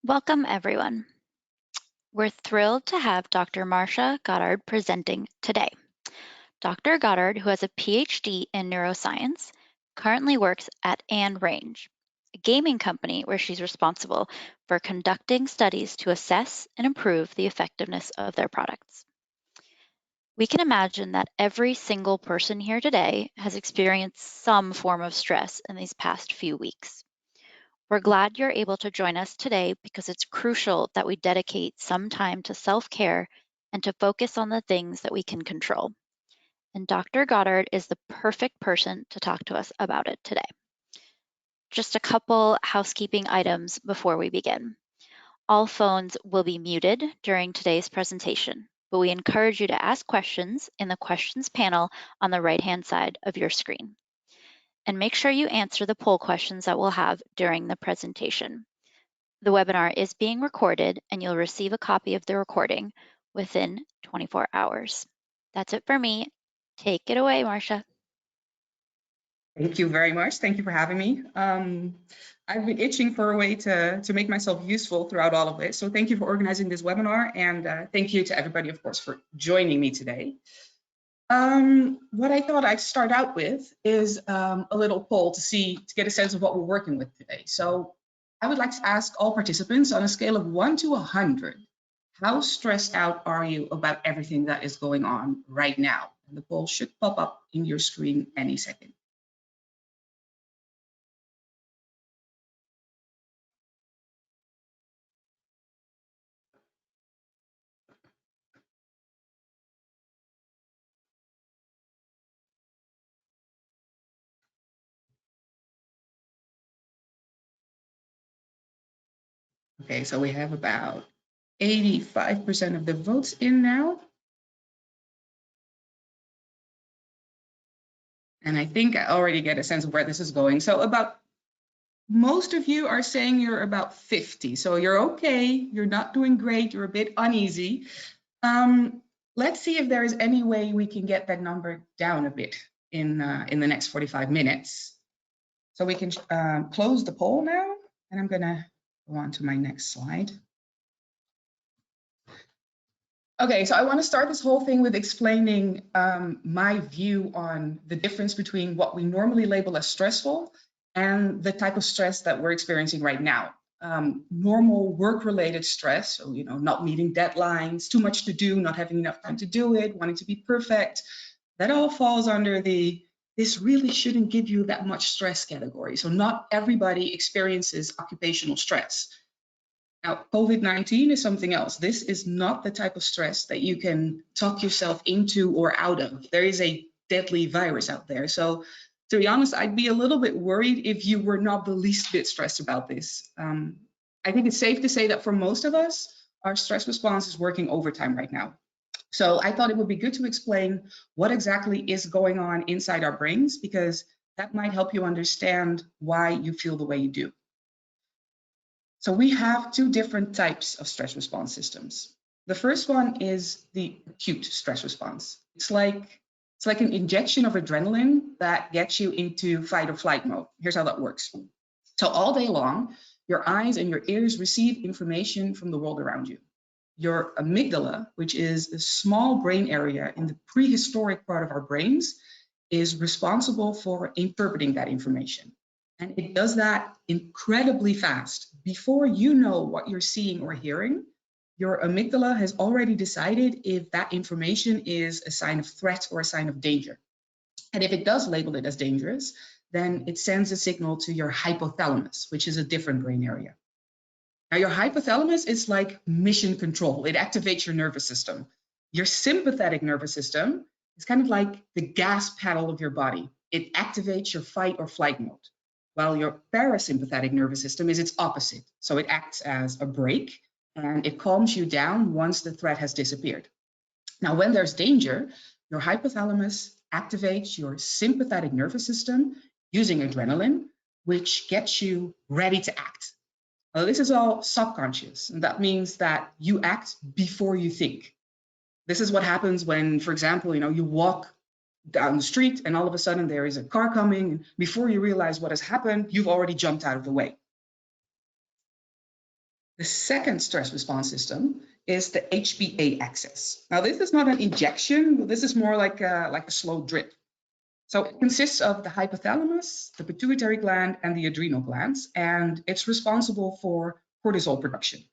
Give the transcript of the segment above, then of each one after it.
Welcome, everyone. We're thrilled to have Dr. Marcia Goddard presenting today. Dr. Goddard, who has a PhD in neuroscience, currently works at Range, a gaming company where she's responsible for conducting studies to assess and improve the effectiveness of their products. We can imagine that every single person here today has experienced some form of stress in these past few weeks. We're glad you're able to join us today because it's crucial that we dedicate some time to self-care and to focus on the things that we can control. And Dr. Goddard is the perfect person to talk to us about it today. Just a couple housekeeping items before we begin. All phones will be muted during today's presentation, but we encourage you to ask questions in the questions panel on the right-hand side of your screen. And make sure you answer the poll questions that we'll have during the presentation. The webinar is being recorded and you'll receive a copy of the recording within 24 hours. That's it for me. Take it away, Marcia. Thank you very much. Thank you for having me. I've been itching for a way to make myself useful throughout all of this. So thank you for organizing this webinar, and thank you to everybody, of course, for joining me today. What I thought I'd start out with is a little poll to get a sense of what we're working with today. So I would like to ask all participants on a scale of 1 to 100, how stressed out are you about everything that is going on right now? And the poll should pop up in your screen any second. Okay, so we have about 85% of the votes in now. And I think I already get a sense of where this is going. So most of you are saying you're about 50. So you're okay, you're not doing great, you're a bit uneasy. Let's see if there is any way we can get that number down a bit in the next 45 minutes. So we can close the poll now, and I'm gonna go on to my next slide. Okay, so I want to start this whole thing with explaining my view on the difference between what we normally label as stressful and the type of stress that we're experiencing right now. Normal work-related stress, so not meeting deadlines, too much to do, not having enough time to do it, wanting to be perfect, that all falls under this really shouldn't give you that much stress category. So not everybody experiences occupational stress. Now, COVID-19 is something else. This is not the type of stress that you can talk yourself into or out of. There is a deadly virus out there. So to be honest, I'd be a little bit worried if you were not the least bit stressed about this. I think it's safe to say that for most of us, our stress response is working overtime right now. So I thought it would be good to explain what exactly is going on inside our brains, because that might help you understand why you feel the way you do. So we have two different types of stress response systems. The first one is the acute stress response. It's like an injection of adrenaline that gets you into fight or flight mode. Here's how that works. So all day long, your eyes and your ears receive information from the world around you. Your amygdala, which is a small brain area in the prehistoric part of our brains, is responsible for interpreting that information. And it does that incredibly fast. Before you know what you're seeing or hearing, your amygdala has already decided if that information is a sign of threat or a sign of danger. And if it does label it as dangerous, then it sends a signal to your hypothalamus, which is a different brain area. Now, your hypothalamus is like mission control. It activates your nervous system. Your sympathetic nervous system is kind of like the gas pedal of your body. It activates your fight or flight mode, while your parasympathetic nervous system is its opposite. So it acts as a brake and it calms you down once the threat has disappeared. Now, when there's danger, your hypothalamus activates your sympathetic nervous system using adrenaline, which gets you ready to act. Now, this is all subconscious, and that means that you act before you think. This is what happens when, for example, you walk down the street and all of a sudden there is a car coming, and before you realize what has happened, you've already jumped out of the way. The second stress response system is the HPA axis. Now, this is not an injection, this is more like a slow drip. So it consists of the hypothalamus, the pituitary gland, and the adrenal glands, and it's responsible for cortisol production.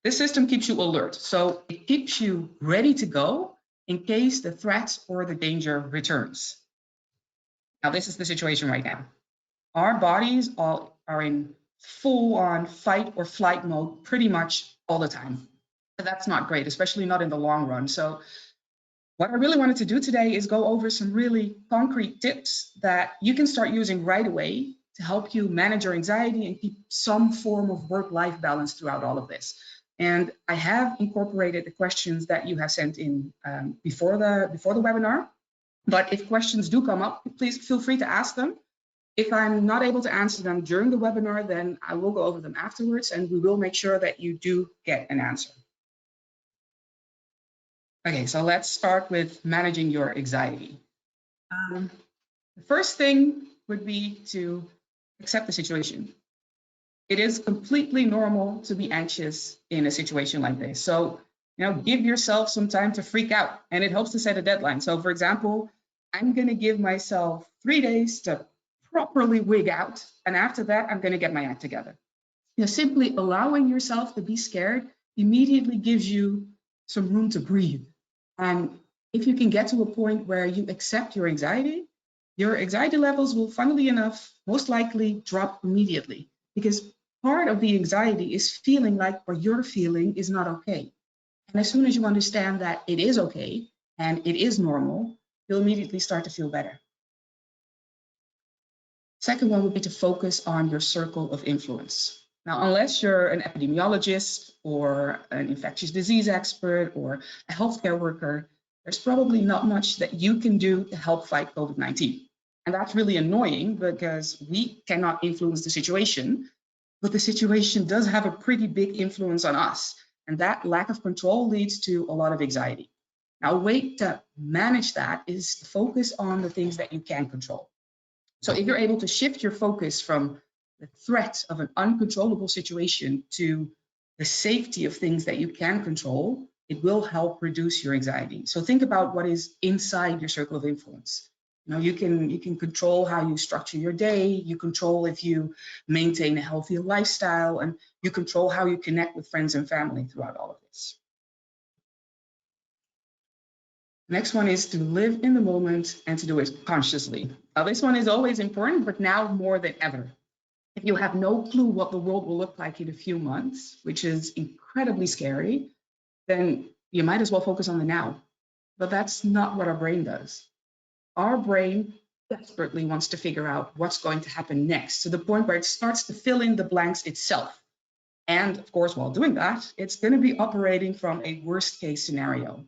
This system keeps you alert, so it keeps you ready to go in case the threat or the danger returns. Now, this is the situation right now. Our bodies all are in full-on fight or flight mode pretty much all the time. But that's not great, especially not in the long run. So what I really wanted to do today is go over some really concrete tips that you can start using right away to help you manage your anxiety and keep some form of work-life balance throughout all of this. And I have incorporated the questions that you have sent in before the webinar. But if questions do come up, please feel free to ask them. If I'm not able to answer them during the webinar, then I will go over them afterwards, and we will make sure that you do get an answer. Okay, so let's start with managing your anxiety. The first thing would be to accept the situation. It is completely normal to be anxious in a situation like this. So, give yourself some time to freak out, and it helps to set a deadline. So, for example, I'm going to give myself 3 days to properly wig out, and after that, I'm going to get my act together. Simply allowing yourself to be scared immediately gives you some room to breathe. And if you can get to a point where you accept your anxiety levels will, funnily enough, most likely drop immediately, because part of the anxiety is feeling like what you're feeling is not okay. And as soon as you understand that it is okay and it is normal, you'll immediately start to feel better. Second one would be to focus on your circle of influence. Now, unless you're an epidemiologist or an infectious disease expert or a healthcare worker, there's probably not much that you can do to help fight COVID-19. And that's really annoying because we cannot influence the situation, but the situation does have a pretty big influence on us. And that lack of control leads to a lot of anxiety. Now, a way to manage that is to focus on the things that you can control. So if you're able to shift your focus from the threat of an uncontrollable situation to the safety of things that you can control, it will help reduce your anxiety. So think about what is inside your circle of influence. You can control how you structure your day, you control if you maintain a healthy lifestyle, and you control how you connect with friends and family throughout all of this. Next one is to live in the moment and to do it consciously. Now, this one is always important, but now more than ever. If you have no clue what the world will look like in a few months, which is incredibly scary, then you might as well focus on the now. But that's not what our brain does. Our brain desperately wants to figure out what's going to happen next, to the point where it starts to fill in the blanks itself. And of course, while doing that, it's going to be operating from a worst case scenario.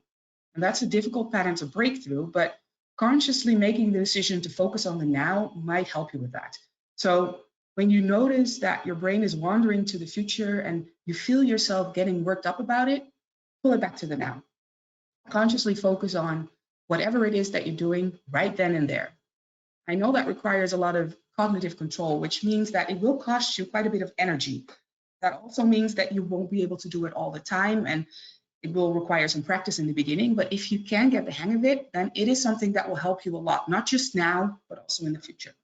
And that's a difficult pattern to break through, but consciously making the decision to focus on the now might help you with that. So when you notice that your brain is wandering to the future and you feel yourself getting worked up about it, pull it back to the now. Consciously focus on whatever it is that you're doing right then and there. I know that requires a lot of cognitive control, which means that it will cost you quite a bit of energy. That also means that you won't be able to do it all the time, and it will require some practice in the beginning. But if you can get the hang of it, then it is something that will help you a lot, not just now, but also in the future.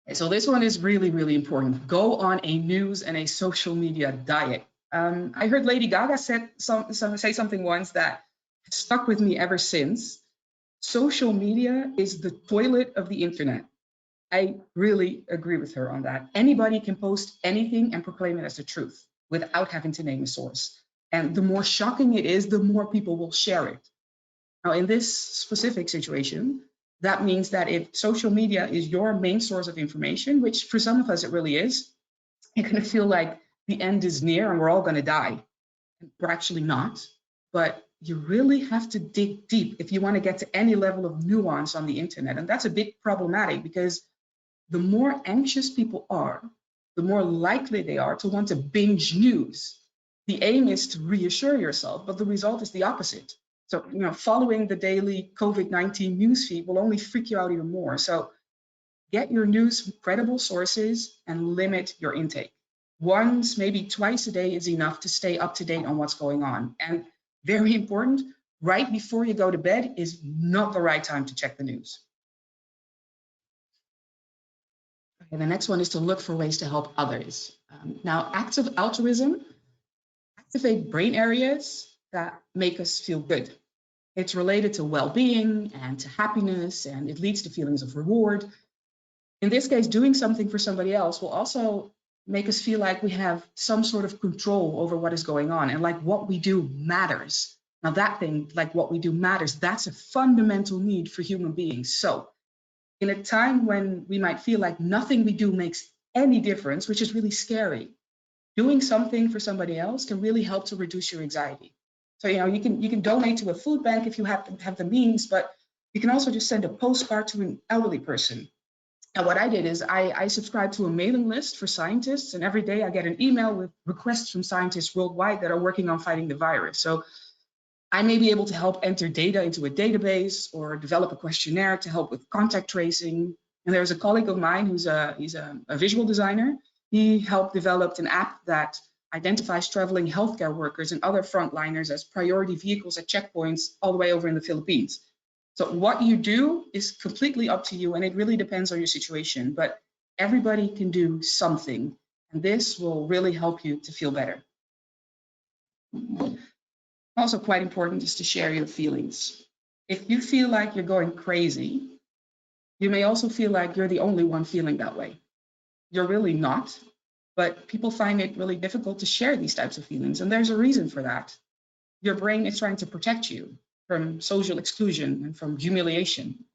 Okay, so this one is really, really important. Go on a news and a social media diet. I heard Lady Gaga say something once that has stuck with me ever since. Social media is the toilet of the internet. I really agree with her on that. Anybody can post anything and proclaim it as the truth without having to name a source. And the more shocking it is, the more people will share it. Now, in this specific situation, that means that if social media is your main source of information, which for some of us it really is, you're going to feel like the end is near and we're all going to die. We're actually not, but you really have to dig deep if you want to get to any level of nuance on the internet. And that's a bit problematic because the more anxious people are, the more likely they are to want to binge news. The aim is to reassure yourself, but the result is the opposite. So, following the daily COVID-19 newsfeed will only freak you out even more. So get your news from credible sources and limit your intake. once, maybe twice a day is enough to stay up to date on what's going on. And very important, right before you go to bed is not the right time to check the news. Okay, the next one is to look for ways to help others. Now, acts of altruism activate brain areas that make us feel good. It's related to well-being and to happiness, and it leads to feelings of reward. In this case, doing something for somebody else will also make us feel like we have some sort of control over what is going on and like what we do matters. Now that thing, like what we do matters, that's a fundamental need for human beings. So in a time when we might feel like nothing we do makes any difference, which is really scary, doing something for somebody else can really help to reduce your anxiety. So, you can donate to a food bank if you have the means, but you can also just send a postcard to an elderly person. And what I did is I subscribed to a mailing list for scientists, and every day I get an email with requests from scientists worldwide that are working on fighting the virus. So I may be able to help enter data into a database or develop a questionnaire to help with contact tracing. And there's a colleague of mine he's a visual designer. He helped develop an app that identifies traveling healthcare workers and other frontliners as priority vehicles at checkpoints all the way over in the Philippines. So what you do is completely up to you, and it really depends on your situation, but everybody can do something, and this will really help you to feel better. Also quite important is to share your feelings. If you feel like you're going crazy, you may also feel like you're the only one feeling that way. You're really not, but people find it really difficult to share these types of feelings, and there's a reason for that. Your brain is trying to protect you from social exclusion and from humiliation.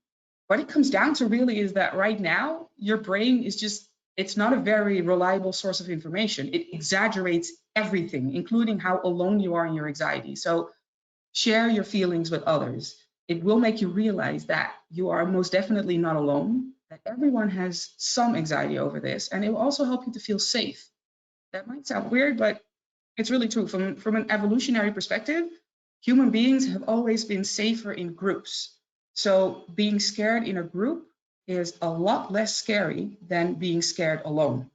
What it comes down to really is that right now, your brain is it's not a very reliable source of information. It exaggerates everything, including how alone you are in your anxiety. So share your feelings with others. It will make you realize that you are most definitely not alone, that everyone has some anxiety over this, and it will also help you to feel safe. That might sound weird, but it's really true. From an evolutionary perspective, human beings have always been safer in groups. So being scared in a group is a lot less scary than being scared alone.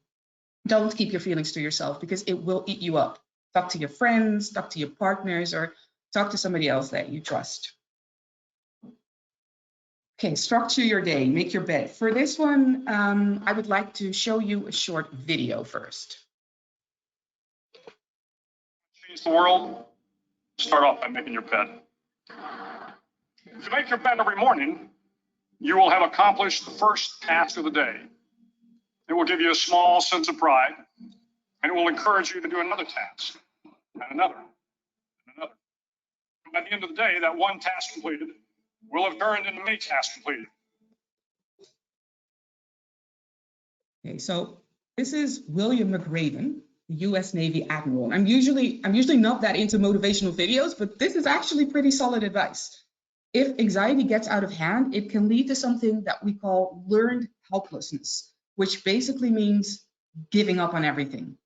Don't keep your feelings to yourself because it will eat you up. Talk to your friends, talk to your partners, or talk to somebody else that you trust. Okay, structure your day, make your bed. For this one, I would like to show you a short video first. Change the world, start off by making your bed. If you make your bed every morning, you will have accomplished the first task of the day. It will give you a small sense of pride, and it will encourage you to do another task, and another, and another. And by the end of the day, that one task completed will have turned into many tasks completed. Okay, so this is William McRaven, the US Navy Admiral. I'm usually not that into motivational videos, but this is actually pretty solid advice. If anxiety gets out of hand, it can lead to something that we call learned helplessness, which basically means giving up on everything.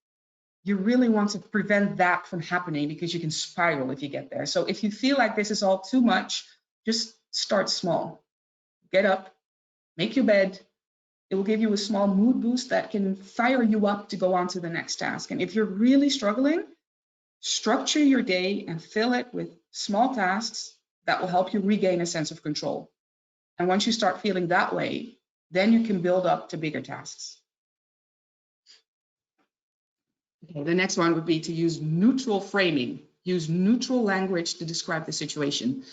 You really want to prevent that from happening because you can spiral if you get there. So if you feel like this is all too much, just start small. Get up, make your bed. It will give you a small mood boost that can fire you up to go on to the next task. And if you're really struggling, structure your day and fill it with small tasks that will help you regain a sense of control. And once you start feeling that way, then you can build up to bigger tasks. Okay, the next one would be to use neutral framing. Use neutral language to describe the situation.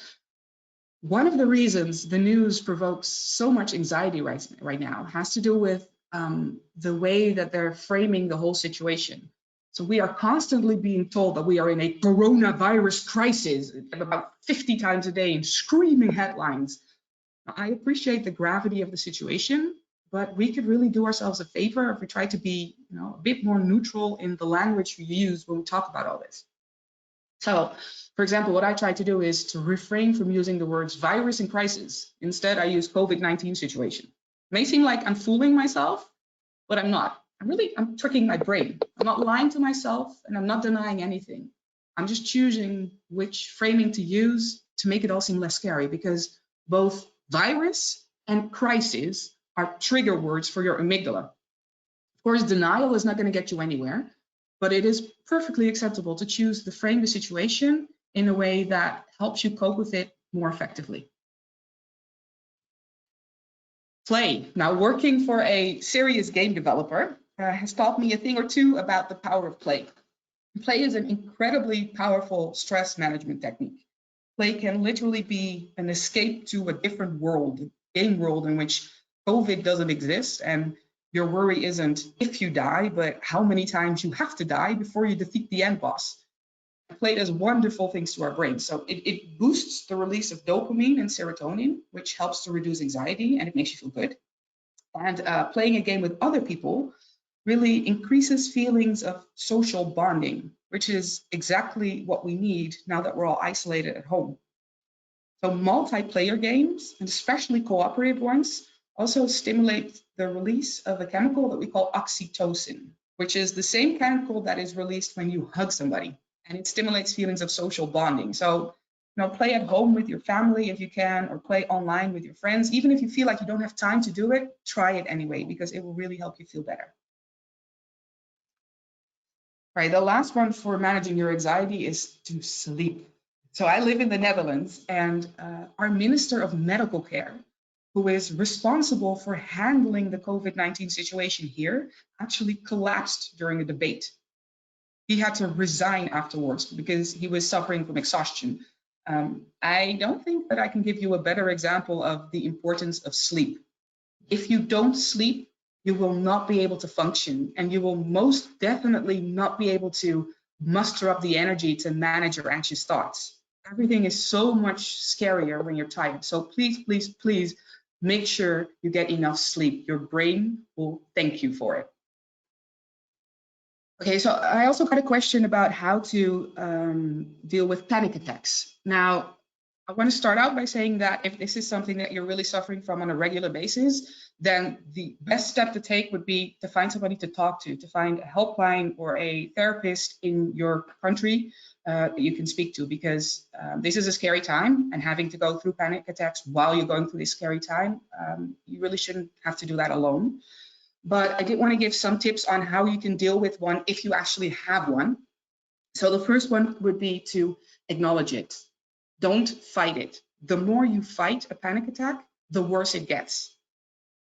One of the reasons the news provokes so much anxiety right now has to do with the way that they're framing the whole situation. So we are constantly being told that we are in a coronavirus crisis about 50 times a day in screaming headlines. I appreciate the gravity of the situation, but we could really do ourselves a favor if we try to be, a bit more neutral in the language we use when we talk about all this. So, for example, what I try to do is to refrain from using the words virus and crisis. Instead, I use COVID-19 situation. It may seem like I'm fooling myself, but I'm not. I'm tricking my brain. I'm not lying to myself, and I'm not denying anything. I'm just choosing which framing to use to make it all seem less scary, because both virus and crisis are trigger words for your amygdala. Of course, denial is not going to get you anywhere, but it is perfectly acceptable to choose to frame the situation in a way that helps you cope with it more effectively. Play. Now, working for a serious game developer has taught me a thing or two about the power of play. Play is an incredibly powerful stress management technique. Play can literally be an escape to a different world, game world in which COVID doesn't exist, and your worry isn't if you die, but how many times you have to die before you defeat the end boss. Play does wonderful things to our brains. So it boosts the release of dopamine and serotonin, which helps to reduce anxiety, and it makes you feel good. And playing a game with other people really increases feelings of social bonding, which is exactly what we need now that we're all isolated at home. So multiplayer games, and especially cooperative ones, also stimulate the release of a chemical that we call oxytocin, which is the same chemical that is released when you hug somebody, and it stimulates feelings of social bonding. So, play at home with your family if you can, or play online with your friends. Even if you feel like you don't have time to do it, try it anyway, because it will really help you feel better. Right, the last one for managing your anxiety is to sleep. So I live in the Netherlands, and our Minister of Medical Care, who is responsible for handling the COVID-19 situation here, actually collapsed during a debate. He had to resign afterwards because he was suffering from exhaustion. I don't think that I can give you a better example of the importance of sleep. If you don't sleep, you will not be able to function, and you will most definitely not be able to muster up the energy to manage your anxious thoughts. Everything is so much scarier when you're tired. So please, please, please make sure you get enough sleep. Your brain will thank you for it. Okay, so I also got a question about how to deal with panic attacks. Now, I want to start out by saying that if this is something that you're really suffering from on a regular basis, then the best step to take would be to find somebody to talk to find a helpline or a therapist in your country that you can speak to, because this is a scary time, and having to go through panic attacks while you're going through this scary time, you really shouldn't have to do that alone. But I did want to give some tips on how you can deal with one if you actually have one. So the first one would be to acknowledge it. Don't fight it. The more you fight a panic attack, the worse it gets.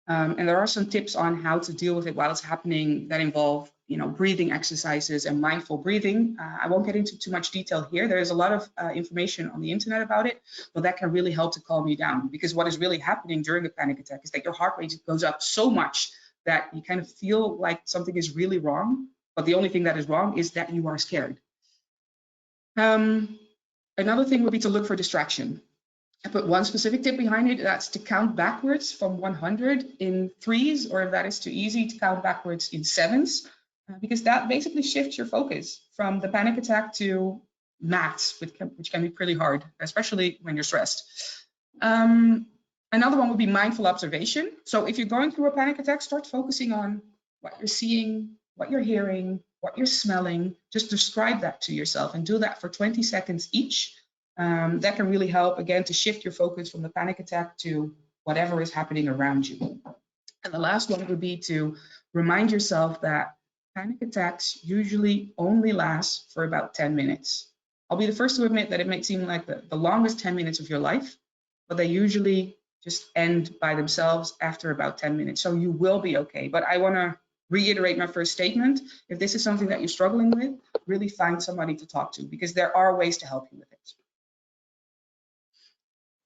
And there are some tips on how to deal with it while it's happening that involve, breathing exercises and mindful breathing. I won't get into too much detail here. There is a lot of information on the internet about it, but that can really help to calm you down, because what is really happening during a panic attack is that your heart rate goes up so much that you kind of feel like something is really wrong, but the only thing that is wrong is that you are scared. Another thing would be to look for distraction. I put one specific tip behind it. That's to count backwards from 100 in threes, or if that is too easy, to count backwards in sevens, because that basically shifts your focus from the panic attack to maths, which can be pretty hard, especially when you're stressed. Another one would be mindful observation. So if you're going through a panic attack, start focusing on what you're seeing, what you're hearing, what you're smelling. Just describe that to yourself and do that for 20 seconds each. That can really help, again, to shift your focus from the panic attack to whatever is happening around you. And the last one would be to remind yourself that panic attacks usually only last for about 10 minutes. I'll be the first to admit that it may seem like the longest 10 minutes of your life, but they usually just end by themselves after about 10 minutes. So you will be okay. But I want to reiterate my first statement. If this is something that you're struggling with, really find somebody to talk to, because there are ways to help you with it.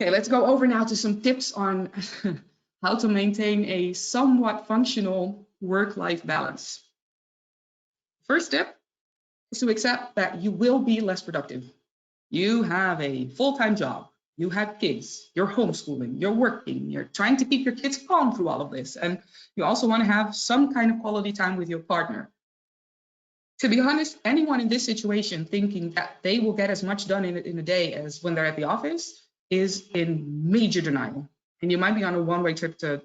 Okay, let's go over now to some tips on how to maintain a somewhat functional work-life balance. First step is to accept that you will be less productive. You have a full-time job, you have kids, you're homeschooling, you're working, you're trying to keep your kids calm through all of this, and you also want to have some kind of quality time with your partner. To be honest, anyone in this situation thinking that they will get as much done in a day as when they're at the office is in major denial. And you might be on a one-way trip to,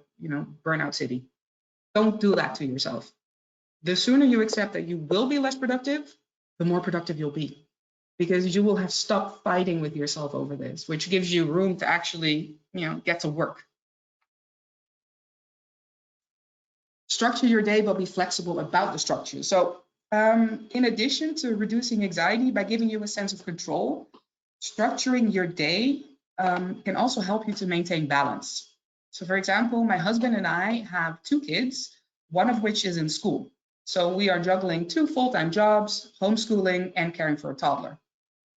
burnout city. Don't do that to yourself. The sooner you accept that you will be less productive, the more productive you'll be, because you will have stopped fighting with yourself over this, which gives you room to actually, get to work. Structure your day, but be flexible about the structure. So In addition to reducing anxiety by giving you a sense of control, structuring your day can also help you to maintain balance. So for example, my husband and I have 2 kids, one of which is in school. So we are juggling 2 full-time jobs, homeschooling, and caring for a toddler.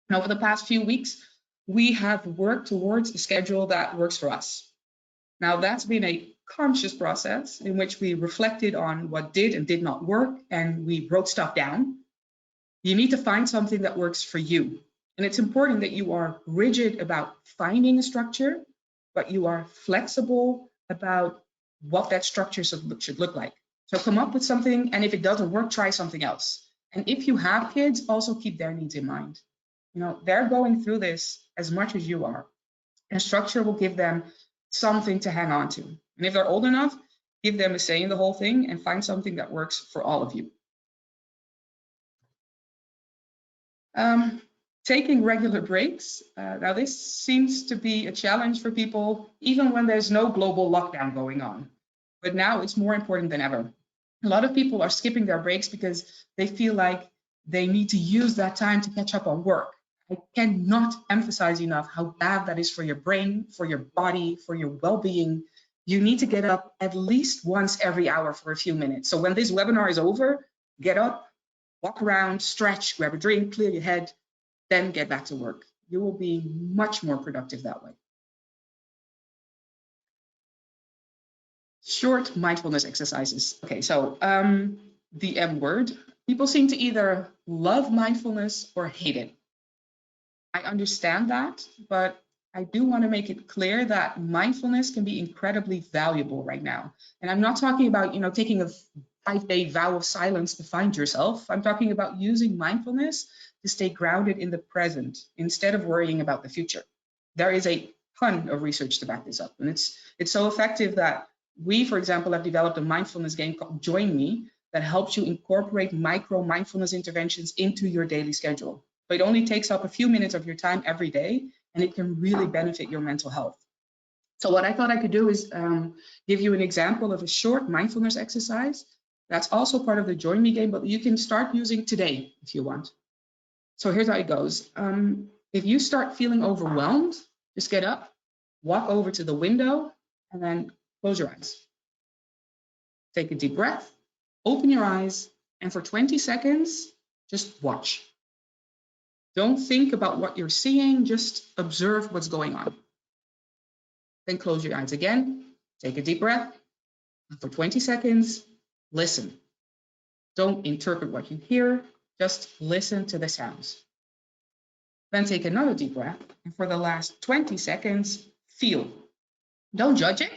And over the past few weeks, we have worked towards a schedule that works for us. Now, that's been a conscious process in which we reflected on what did and did not work, and we wrote stuff down. You need to find something that works for you. And it's important that you are rigid about finding a structure, but you are flexible about what that structure should look like. So come up with something, and if it doesn't work, try something else. And if you have kids, also keep their needs in mind. You know, they're going through this as much as you are. And structure will give them something to hang on to. And if they're old enough, give them a say in the whole thing and find something that works for all of you. Taking regular breaks. Now, this seems to be a challenge for people, even when there's no global lockdown going on. But now it's more important than ever. A lot of people are skipping their breaks because they feel like they need to use that time to catch up on work. I cannot emphasize enough how bad that is for your brain, for your body, for your well-being. You need to get up at least once every hour for a few minutes. So when this webinar is over, get up, walk around, stretch, grab a drink, clear your head, then get back to work. You will be much more productive that way. Short mindfulness exercises. Okay, so the M word. People seem to either love mindfulness or hate it. I understand that, but I do want to make it clear that mindfulness can be incredibly valuable right now. And I'm not talking about, taking a 5-day vow of silence to find yourself. I'm talking about using mindfulness to stay grounded in the present instead of worrying about the future. There is a ton of research to back this up, and it's so effective that we, for example, have developed a mindfulness game called Join Me that helps you incorporate micro mindfulness interventions into your daily schedule. So it only takes up a few minutes of your time every day, and it can really benefit your mental health. So what I thought I could do is give you an example of a short mindfulness exercise that's also part of the Join Me game, but you can start using today if you want. So here's how it goes. If you start feeling overwhelmed, just get up, walk over to the window, and then close your eyes. Take a deep breath, open your eyes, and for 20 seconds, just watch. Don't think about what you're seeing, just observe what's going on. Then close your eyes again, take a deep breath, and for 20 seconds, listen. Don't interpret what you hear, just listen to the sounds. Then take another deep breath, and for the last 20 seconds, feel. Don't judge it,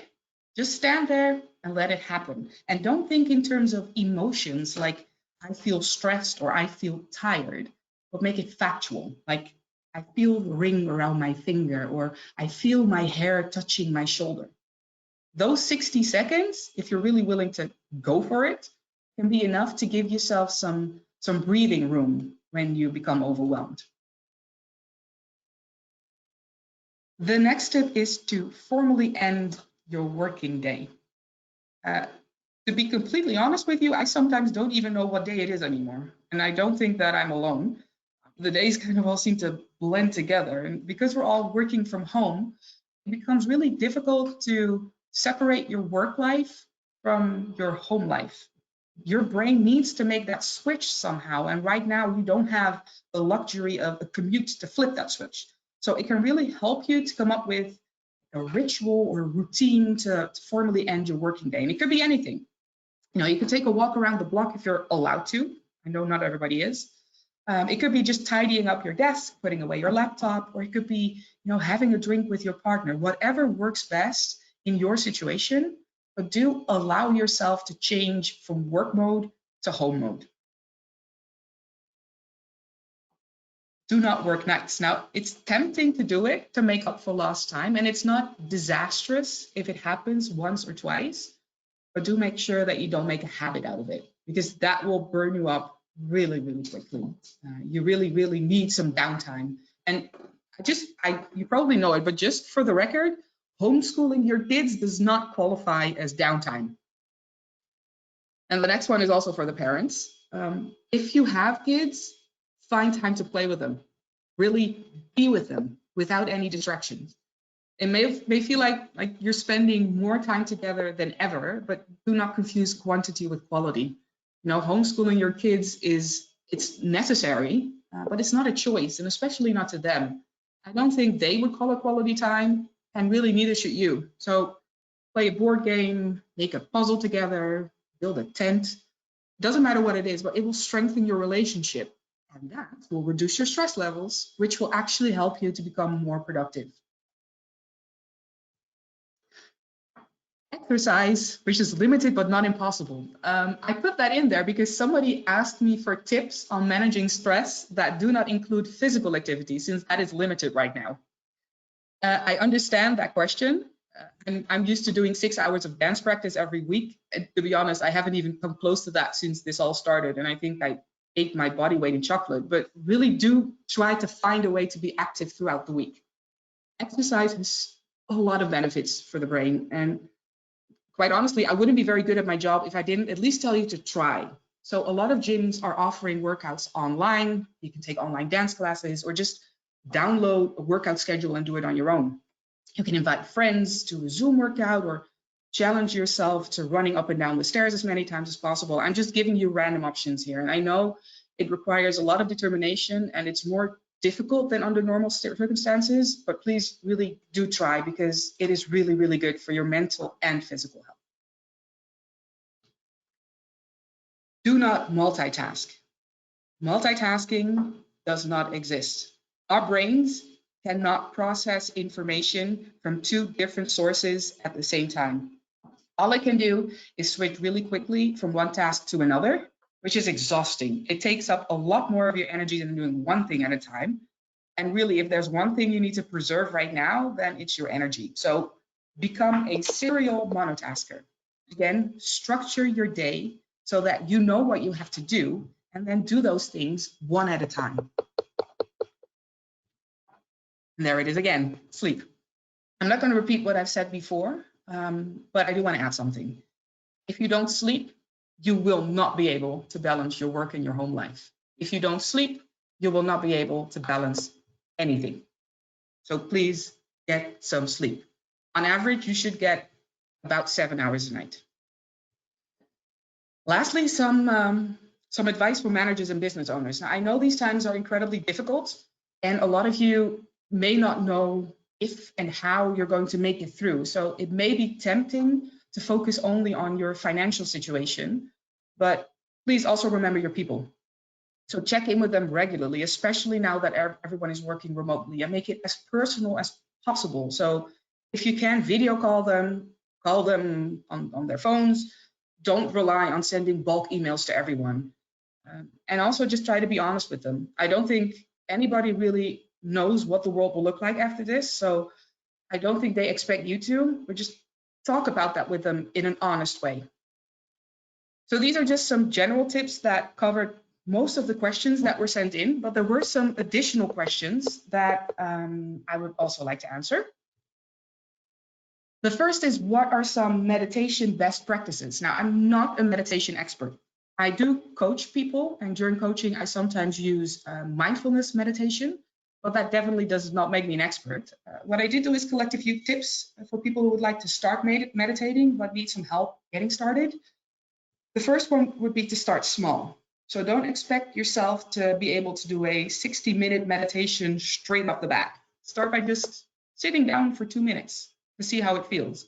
just stand there and let it happen. And don't think in terms of emotions like I feel stressed or I feel tired, but make it factual, like I feel the ring around my finger or I feel my hair touching my shoulder. Those 60 seconds, if you're really willing to go for it, can be enough to give yourself some breathing room when you become overwhelmed. The next step is to formally end your working day. To be completely honest with you, I sometimes don't even know what day it is anymore. And I don't think that I'm alone. The days kind of all seem to blend together. And because we're all working from home, it becomes really difficult to separate your work life from your home life. Your brain needs to make that switch somehow. And right now, you don't have the luxury of a commute to flip that switch. So it can really help you to come up with a ritual or routine to formally end your working day. And it could be anything. You could take a walk around the block if you're allowed to. I know not everybody is. It could be just tidying up your desk, putting away your laptop, or it could be, having a drink with your partner. Whatever works best in your situation, but do allow yourself to change from work mode to home mode. Do not work nights. Now, it's tempting to do it to make up for lost time, and it's not disastrous if it happens once or twice, but do make sure that you don't make a habit out of it, because that will burn you up really, really quickly. You really, really need some downtime. And you probably know it, but just for the record, homeschooling your kids does not qualify as downtime. And the next one is also for the parents. If you have kids, find time to play with them. Really be with them without any distractions. It may feel like you're spending more time together than ever, but do not confuse quantity with quality. You know, homeschooling your kids it's necessary, but it's not a choice, and especially not to them. I don't think they would call it quality time, and really neither should you. So play a board game, make a puzzle together, build a tent. Doesn't matter what it is, but it will strengthen your relationship, and that will reduce your stress levels, which will actually help you to become more productive. Exercise, which is limited but not impossible. I put that in there because somebody asked me for tips on managing stress that do not include physical activity, since that is limited right now. I understand that question. I'm used to doing 6 hours of dance practice every week. And to be honest, I haven't even come close to that since this all started. And I think I ate my body weight in chocolate, but really do try to find a way to be active throughout the week. Exercise has a lot of benefits for the brain. And quite honestly, I wouldn't be very good at my job if I didn't at least tell you to try. So a lot of gyms are offering workouts online. You can take online dance classes or just download a workout schedule and do it on your own. You can invite friends to a Zoom workout or challenge yourself to running up and down the stairs as many times as possible. I'm just giving you random options here. And I know it requires a lot of determination and it's more difficult than under normal circumstances, but please really do try because it is really, really good for your mental and physical health. Do not multitask. Multitasking does not exist. Our brains cannot process information from 2 different sources at the same time. All it can do is switch really quickly from one task to another, which is exhausting. It takes up a lot more of your energy than doing one thing at a time. And really, if there's one thing you need to preserve right now, then it's your energy. So become a serial monotasker. Again, structure your day so that you know what you have to do, and then do those things one at a time. And there it is again, sleep. I'm not going to repeat what I've said before, but I do want to add something. If you don't sleep, you will not be able to balance your work and your home life. If you don't sleep, you will not be able to balance anything. So please get some sleep. On average, you should get about 7 hours a night. Lastly, some advice for managers and business owners. Now, I know these times are incredibly difficult, and a lot of you may not know if and how you're going to make it through. So it may be tempting to focus only on your financial situation, but please also remember your people. So check in with them regularly, especially now that everyone is working remotely, and make it as personal as possible. So if you can video call them on their phones. Don't rely on sending bulk emails to everyone. And also just try to be honest with them. I don't think anybody really knows what the world will look like after this. So I don't think they expect you to, but just talk about that with them in an honest way. So these are just some general tips that covered most of the questions that were sent in, but there were some additional questions that I would also like to answer. The first is, what are some meditation best practices? Now, I'm not a meditation expert. I do coach people, and during coaching, I sometimes use mindfulness meditation, but that definitely does not make me an expert. What I did do is collect a few tips for people who would like to start meditating, but need some help getting started. The first one would be to start small. So don't expect yourself to be able to do a 60-minute meditation straight off the bat. Start by just sitting down for 2 minutes to see how it feels.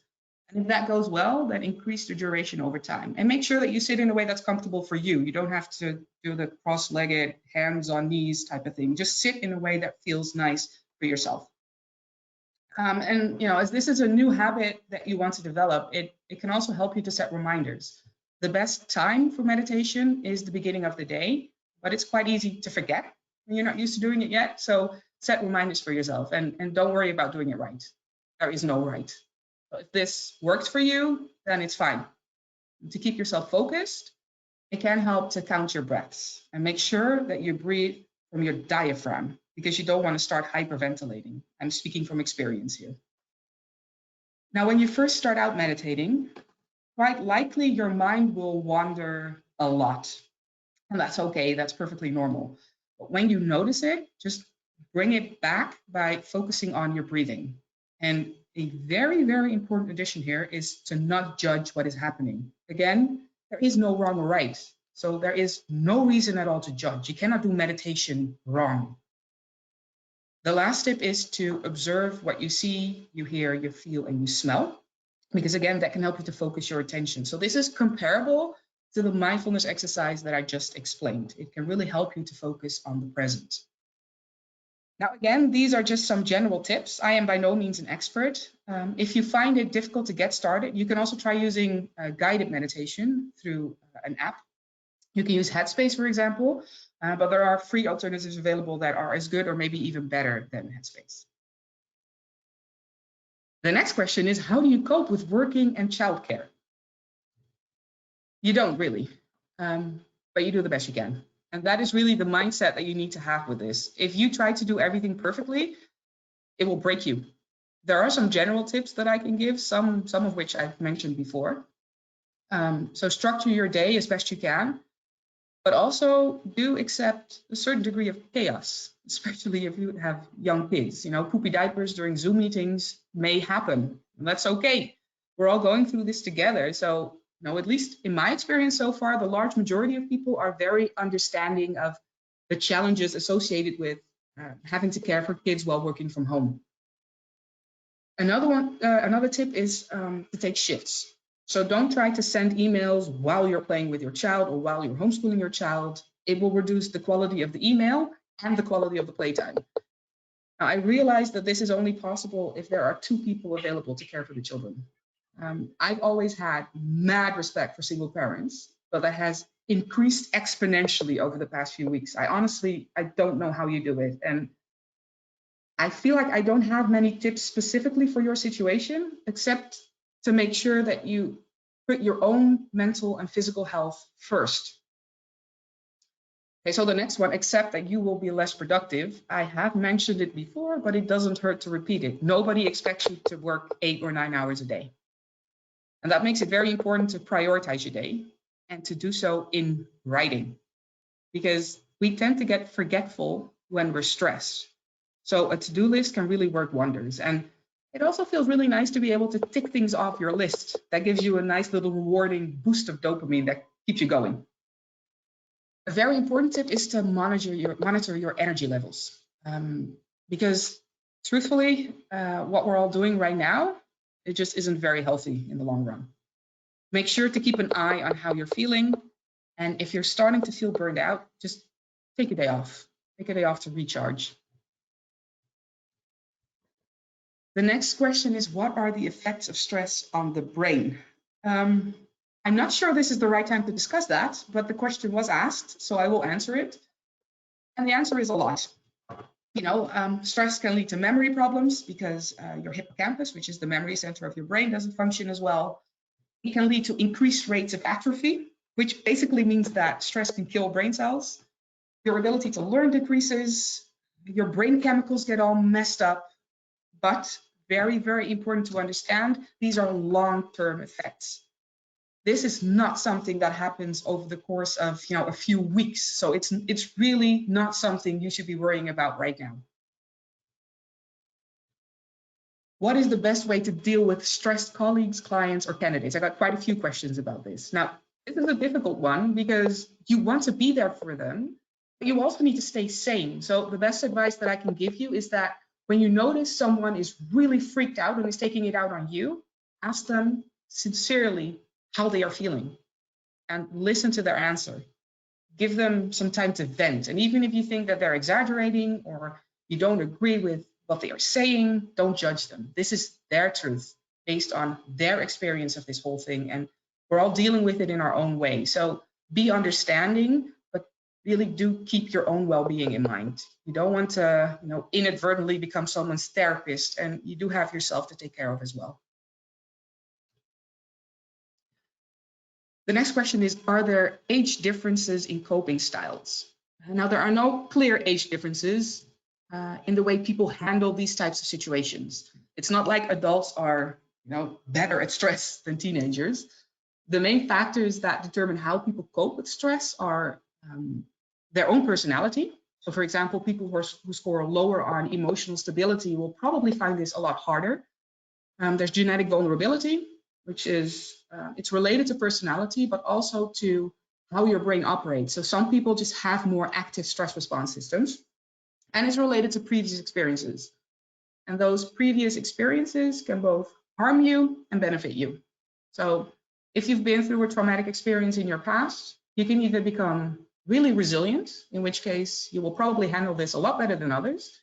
And if that goes well, then increase the duration over time. And make sure that you sit in a way that's comfortable for you. You don't have to do the cross-legged, hands on knees type of thing. Just sit in a way that feels nice for yourself. And as this is a new habit that you want to develop, it can also help you to set reminders. The best time for meditation is the beginning of the day, but it's quite easy to forget when you're not used to doing it yet. So set reminders for yourself, and don't worry about doing it right. There is no right. So if this works for you, then it's fine. To keep yourself focused, it can help to count your breaths and make sure that you breathe from your diaphragm, because you don't want to start hyperventilating. I'm speaking from experience here. Now, when you first start out meditating, quite likely your mind will wander a lot. And that's okay, that's perfectly normal. But when you notice it, just bring it back by focusing on your breathing. And a very, very important addition here is to not judge what is happening. Again, there is no wrong or right. So there is no reason at all to judge. You cannot do meditation wrong. The last tip is to observe what you see, you hear, you feel, and you smell, because again, that can help you to focus your attention. So this is comparable to the mindfulness exercise that I just explained. It can really help you to focus on the present. Now, again, these are just some general tips. I am by no means an expert. If you find it difficult to get started, you can also try using guided meditation through an app. You can use Headspace, for example, but there are free alternatives available that are as good or maybe even better than Headspace. The next question is, how do you cope with working and childcare? You don't really, but you do the best you can. And that is really the mindset that you need to have with this. If you try to do everything perfectly, it will break you. There are some general tips that I can give, some of which I've mentioned before. So structure your day as best you can, but also do accept a certain degree of chaos, especially if you have young kids. You know, poopy diapers during Zoom meetings may happen, and that's okay. We're all going through this together. So, you know, at least in my experience so far, the large majority of people are very understanding of the challenges associated with having to care for kids while working from home. Another tip is to take shifts. So don't try to send emails while you're playing with your child or while you're homeschooling your child. It will reduce the quality of the email and the quality of the playtime. Now, I realize that this is only possible if there are two people available to care for the children. I've always had mad respect for single parents, but that has increased exponentially over the past few weeks. I don't know how you do it. And I feel like I don't have many tips specifically for your situation, except to make sure that you put your own mental and physical health first. Okay, so the next one, accept that you will be less productive. I have mentioned it before, but it doesn't hurt to repeat it. Nobody expects you to work 8 or 9 hours a day. And that makes it very important to prioritize your day and to do so in writing, because we tend to get forgetful when we're stressed. So a to-do list can really work wonders. And it also feels really nice to be able to tick things off your list. That gives you a nice little rewarding boost of dopamine that keeps you going. A very important tip is to monitor your energy levels. Because truthfully, what we're all doing right now, it just isn't very healthy in the long run. Make sure to keep an eye on how you're feeling. And if you're starting to feel burned out, just take a day off. Take a day off to recharge. The next question is, what are the effects of stress on the brain? I'm not sure this is the right time to discuss that, but the question was asked, so I will answer it. And the answer is a lot. You know, stress can lead to memory problems because your hippocampus, which is the memory center of your brain, doesn't function as well. It can lead to increased rates of atrophy, which basically means that stress can kill brain cells. Your ability to learn decreases, your brain chemicals get all messed up. But very, very important to understand, these are long-term effects. This is not something that happens over the course of, you know, a few weeks. So it's really not something you should be worrying about right now. What is the best way to deal with stressed colleagues, clients, or candidates? I got quite a few questions about this. Now, this is a difficult one because you want to be there for them, but you also need to stay sane. So the best advice that I can give you is that when you notice someone is really freaked out and is taking it out on you, ask them sincerely how they are feeling and listen to their answer. Give them some time to vent. And even if you think that they're exaggerating or you don't agree with what they are saying, don't judge them. This is their truth based on their experience of this whole thing. And we're all dealing with it in our own way. So be understanding, but really do keep your own well-being in mind. You don't want to, you know, inadvertently become someone's therapist, and you do have yourself to take care of as well. The next question is, are there age differences in coping styles? Now, there are no clear age differences in the way people handle these types of situations. It's not like adults are, you know, better at stress than teenagers. The main factors that determine how people cope with stress are their own personality. So for example, people who score lower on emotional stability will probably find this a lot harder. There's genetic vulnerability, which is, it's related to personality, but also to how your brain operates. So some people just have more active stress response systems, and it's related to previous experiences. And those previous experiences can both harm you and benefit you. So if you've been through a traumatic experience in your past, you can either become really resilient, in which case you will probably handle this a lot better than others,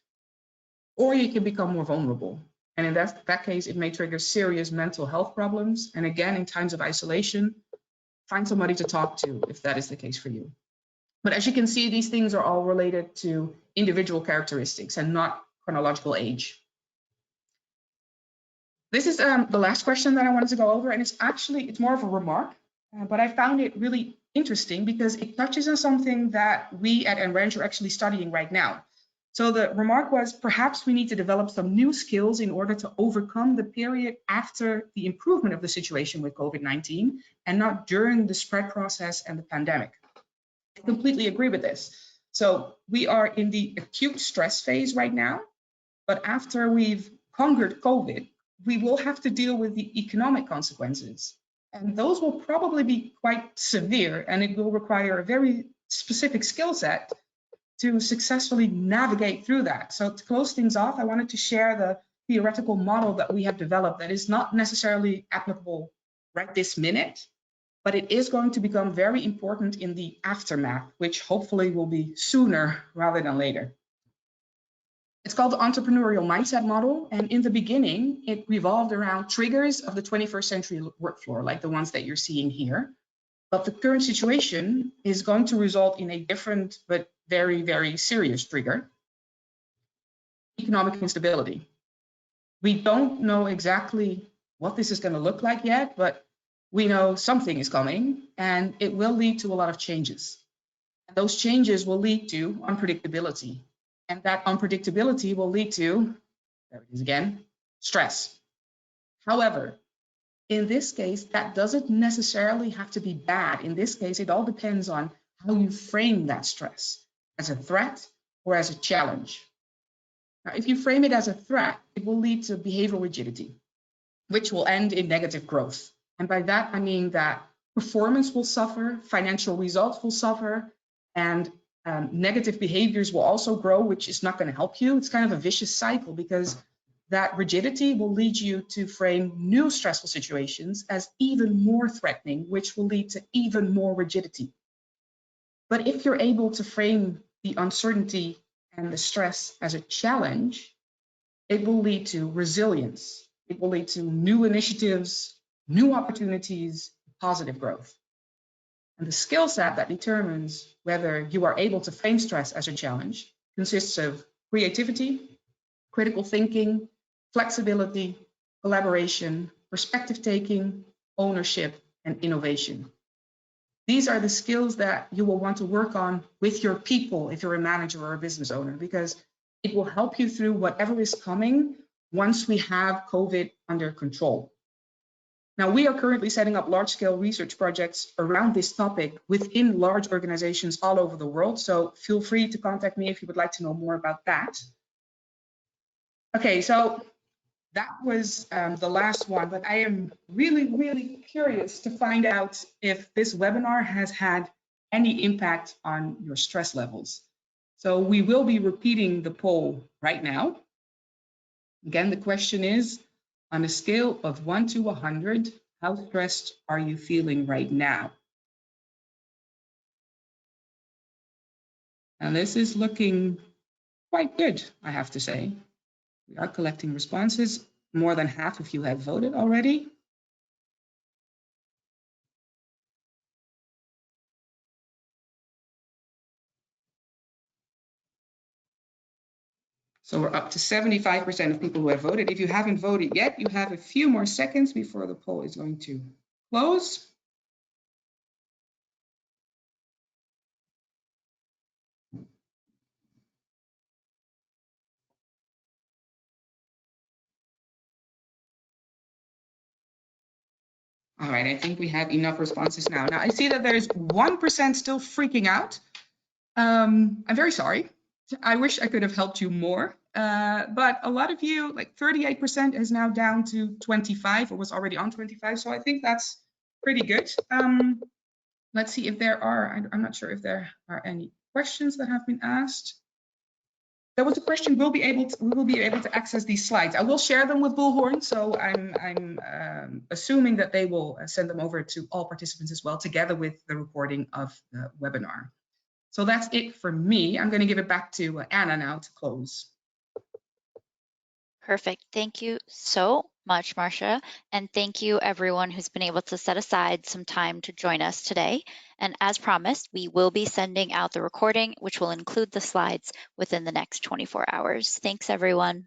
or you can become more vulnerable. And in that case, it may trigger serious mental health problems. And again, in times of isolation, find somebody to talk to if that is the case for you. But as you can see, these things are all related to individual characteristics and not chronological age. This is the last question that I wanted to go over, and it's more of a remark, but I found it really interesting because it touches on something that we at NRench are actually studying right now. So the remark was, perhaps we need to develop some new skills in order to overcome the period after the improvement of the situation with COVID-19 and not during the spread process and the pandemic. I completely agree with this. So we are in the acute stress phase right now, but after we've conquered COVID, we will have to deal with the economic consequences. And those will probably be quite severe, and it will require a very specific skill set to successfully navigate through that. So to close things off, I wanted to share the theoretical model that we have developed that is not necessarily applicable right this minute, but it is going to become very important in the aftermath, which hopefully will be sooner rather than later. It's called the entrepreneurial mindset model. And in the beginning, it revolved around triggers of the 21st century work floor, like the ones that you're seeing here. But the current situation is going to result in a different but very, very serious trigger: economic instability. We don't know exactly what this is going to look like yet, but we know something is coming, and it will lead to a lot of changes. And those changes will lead to unpredictability. And that unpredictability will lead to, there it is again, stress. However, in this case, that doesn't necessarily have to be bad. In this case, it all depends on how you frame that stress, as a threat or as a challenge. Now, if you frame it as a threat, it will lead to behavioral rigidity, which will end in negative growth. And by that, I mean that performance will suffer, financial results will suffer, and negative behaviors will also grow, which is not going to help you. It's kind of a vicious cycle, because that rigidity will lead you to frame new stressful situations as even more threatening, which will lead to even more rigidity. But if you're able to frame the uncertainty and the stress as a challenge, it will lead to resilience. It will lead to new initiatives, new opportunities, positive growth. And the skill set that determines whether you are able to frame stress as a challenge consists of creativity, critical thinking, flexibility, collaboration, perspective taking, ownership, and innovation. These are the skills that you will want to work on with your people if you're a manager or a business owner, because it will help you through whatever is coming once we have COVID under control. Now, we are currently setting up large-scale research projects around this topic within large organizations all over the world. So feel free to contact me if you would like to know more about that. Okay, so that was the last one, but I am really, really curious to find out if this webinar has had any impact on your stress levels. So we will be repeating the poll right now. Again, the question is, on a scale of 1 to 100, how stressed are you feeling right now? And this is looking quite good, I have to say. We are collecting responses. More than half of you have voted already. So we're up to 75% of people who have voted. If you haven't voted yet, you have a few more seconds before the poll is going to close. All right, I think we have enough responses now. Now I see that there's 1% still freaking out. I'm very sorry. I wish I could have helped you more, but a lot of you, like 38% is now down to 25 or was already on 25. So I think that's pretty good. Let's see if there are, I'm not sure if there are any questions that have been asked. There was a question, we will be able to access these slides. I will share them with Bullhorn, so I'm assuming that they will send them over to all participants as well, together with the recording of the webinar. So that's it for me. I'm going to give it back to Anna now to close. Perfect. Thank you so much, Marcia. And thank you everyone who's been able to set aside some time to join us today. And as promised, we will be sending out the recording, which will include the slides within the next 24 hours. Thanks, everyone.